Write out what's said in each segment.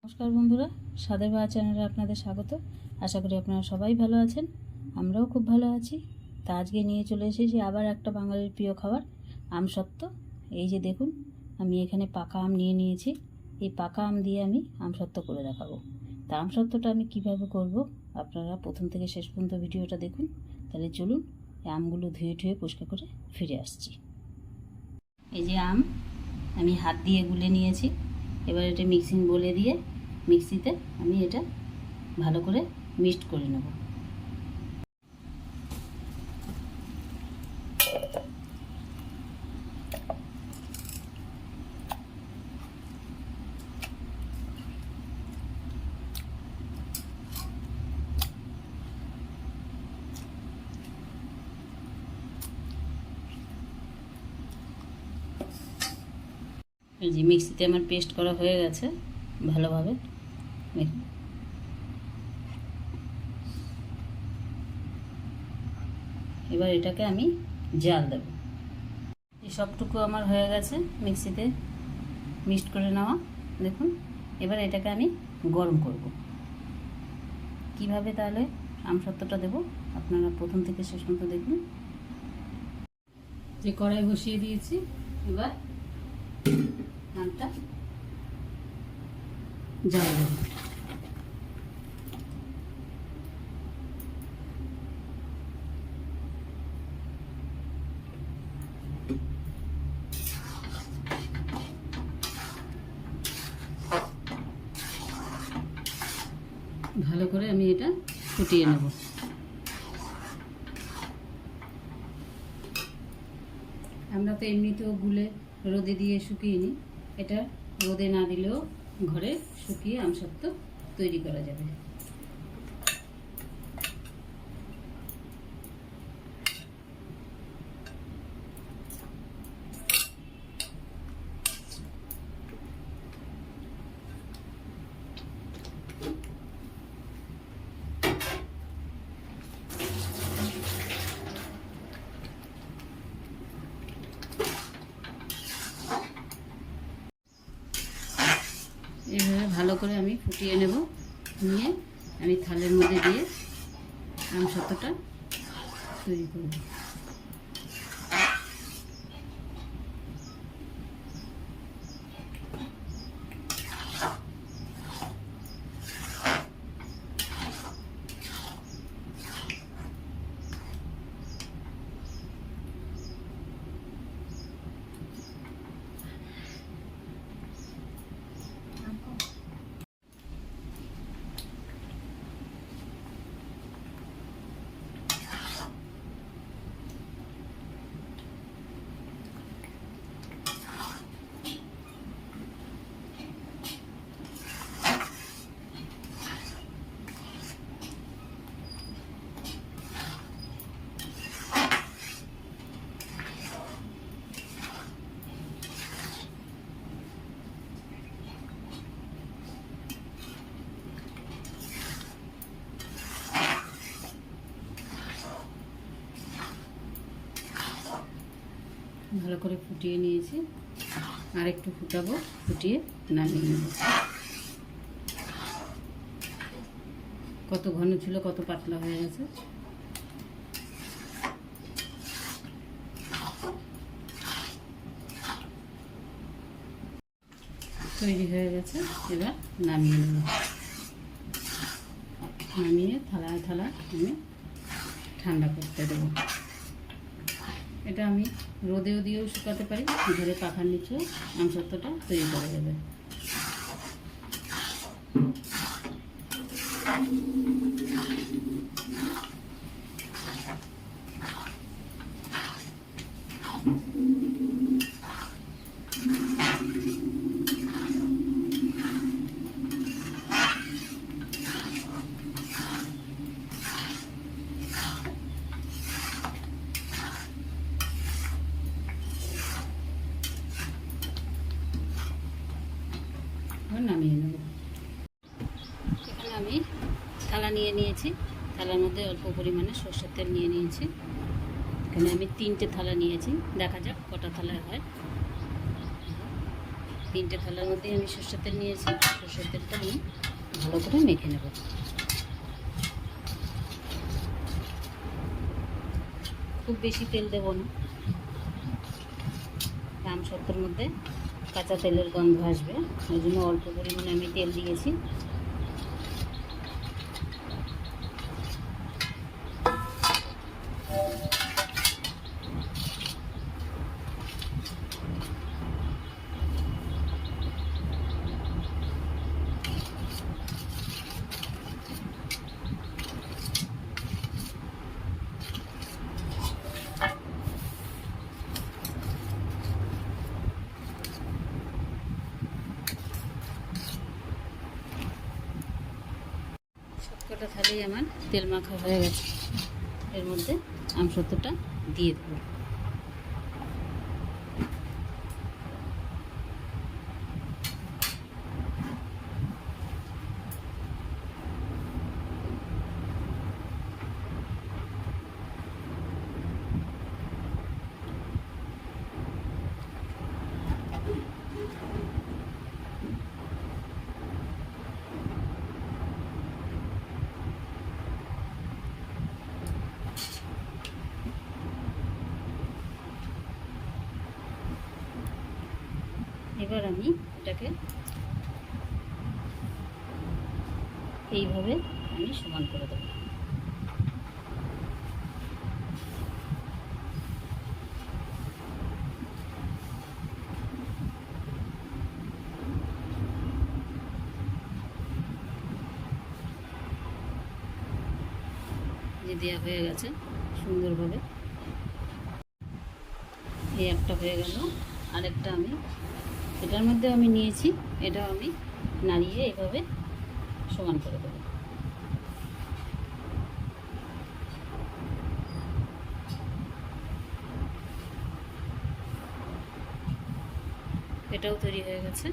নমস্কার বন্ধুরা, স্বাদের বাহার চ্যানেলে আপনাদের স্বাগত। আশা করি আপনারা সবাই ভালো আছেন, আমরাও খুব ভালো আছি। তা আজকে নিয়ে চলে এসেছি আবার একটা বাঙালির প্রিয় খাবার, আমসত্ত্ব। এই যে দেখুন, আমি এখানে পাকা আম নিয়ে নিয়েছি। এই পাকা আম দিয়ে আমি আমসত্ত্ব করে দেখাবো। তা আমসত্ত্বটা আমি কিভাবে করব আপনারা প্রথম থেকে শেষ পর্যন্ত ভিডিওটা দেখুন। তাহলে চলুন এই আমগুলো ধুয়ে পরিষ্কার করে ফিরে আসছি। এই যে আম আমি হাত দিয়ে গুলে নিয়েছি। এবার এটা মিক্সিং বলে দিয়ে মিক্সিতে আমি এটা ভালো করে মিক্সড করে নেব। এই যে মিক্সিতে আমার পেস্ট করা হয়ে গেছে ভালোভাবে। এবার এটাকে আমি জাল দেব। এই সবটুকু আমার হয়ে গেছে মিক্সিতে মিক্সড করে নেওয়া। দেখুন, এবার এটাকে আমি গরম করব। কিভাবে তাহলে আমসত্ত্বটা দেব আপনারা প্রথম থেকে শেষ পর্যন্ত দেখুন। যে কড়াই বসিয়ে দিয়েছি, এবার আমটা জাল দেব। ভালো করে আমি এটা ফুটিয়ে নেব। আমরা তো এমনিতেও গুলে রোদে দিয়ে শুকিয়ে নিই, এটা রোদে না দিলেও ঘরে শুকিয়ে আমসত্ত্ব তৈরি করা যাবে। এইভাবে ভালো করে আমি ফুটিয়ে নেব। নিয়ে আমি থালের মধ্যে দিয়ে আমসত্ত্বটা তৈরি করব। ভালো করে ফুটিয়ে নিয়েছি, আর একটু ফুটাবো, ফুটিয়ে নামিয়ে নেব। কত ঘন ছিল, কত পাতলা হয়ে গেছে। তৈরি হয়ে গেছে, এবার নামিয়ে নেব। নামিয়ে থালায় আমি ঠান্ডা করতে দেবো। এটা আমি রোদেও দিয়েও শুকাতে পারি, ঘরে পাখার নিচেও আমসত্ত্বটা তৈরি করা যাবে। নামিয়ে নেব। এখানে আমি থালা নিয়ে নিয়েছি, থালার মধ্যে অল্প পরিমাণে সরষের তেল নিয়ে নিয়েছি। এখানে আমি 3টে থালা নিয়েছি, দেখা যাক কটা থালায় হয়। তিনটে থালার মধ্যে আমি সরষের তেল নিয়েছি। সরষের তেলটা আমি ভালো করে মেখে নেব। খুব বেশি তেল দেব না, আমসত্ত্বর মধ্যে কাঁচা তেলের গন্ধ আসবে, ওই জন্য অল্প পরিমাণে আমি তেল দিয়েছি। সবকটা থালেই আমার তেল মাখা হয়ে গেছে। এর মধ্যে আমসত্ত্বটা দিয়ে দেবো। এবার আমি এটাকে এইভাবে আমি সমান করে দেব। যে দেওয়া হয়ে গেছে সুন্দরভাবে। এই একটা হয়ে গেল, আরেকটা আমি এটার মধ্যে আমি নিয়েছি, এটাও আমি নাড়িয়ে এভাবে সমান করে দেব। এটাও তৈরি হয়ে গেছে।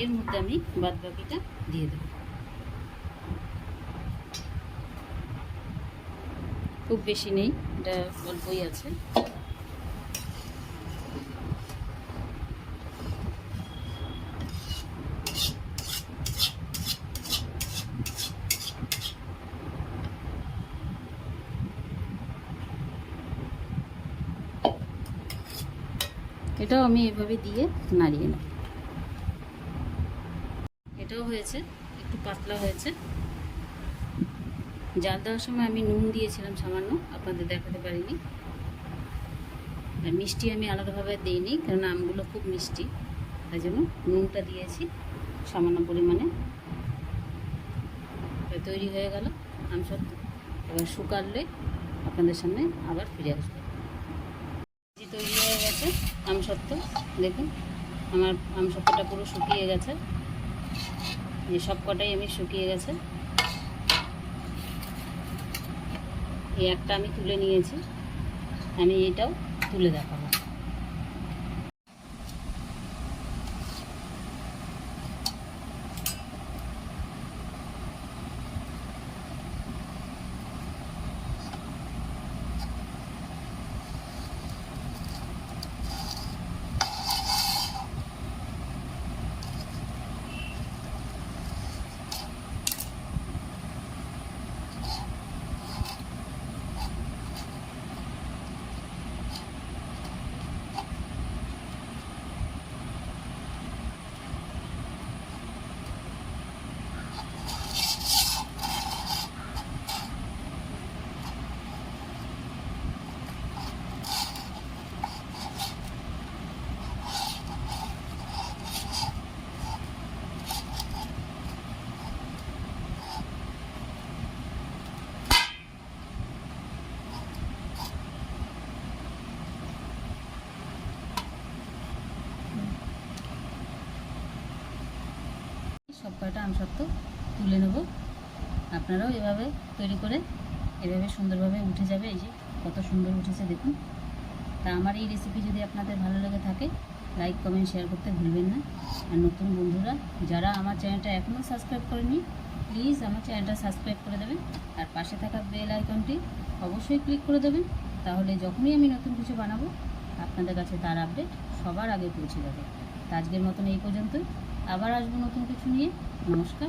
এর মধ্যে আমি বাদ বাকিটা দিয়ে দেব। খুব বেশি নেই, এটা অল্পই আছে। এটাও আমি এভাবে দিয়ে নাড়িয়ে নেব। এটাও হয়েছে, একটু পাতলা হয়েছে। জাল দেওয়ার সময় আমি নুন দিয়েছিলাম সামান্য, আপনাদের দেখাতে পারিনি। আর মিষ্টি আমি আলাদাভাবে দিইনি, কারণ আমগুলো খুব মিষ্টি, তাই জন্য নুনটা দিয়েছি সামান্য পরিমাণে। তৈরি হয়ে গেল আমসত্ত্ব। এবার শুকালে আপনাদের সামনে আবার ফিরে আসবে। তৈরি হয়ে গেছে আমসত্ত্ব। দেখুন আমার আমসত্ত্বটা পুরো শুকিয়ে গেছে। এই সব কটাই আমি শুকিয়ে গেছে। এই একটা আমি তুলে নিয়েছি, আমি এটাও তুলে দেখাবো। সব কয়টা আমসত্ত্ব তুলে নেব। আপনারাও এভাবে তৈরি করে এভাবে সুন্দরভাবে উঠে যাবে। এই যে কত সুন্দর উঠেছে দেখুন। তা আমার এই রেসিপি যদি আপনাদের ভালো লেগে থাকে, লাইক কমেন্ট শেয়ার করতে ভুলবেন না। আর নতুন বন্ধুরা যারা আমার চ্যানেলটা এখনও সাবস্ক্রাইব করেনি, প্লিজ আমার চ্যানেলটা সাবস্ক্রাইব করে দেবেন। আর পাশে থাকা বেল আইকনটি অবশ্যই ক্লিক করে দেবেন, তাহলে যখনই আমি নতুন কিছু বানাবো আপনাদের কাছে তার আপডেট সবার আগে পৌঁছে যাবে। তো আজকের মতন এই পর্যন্তই, আবার আসবো নতুন কিছু নিয়ে। নমস্কার।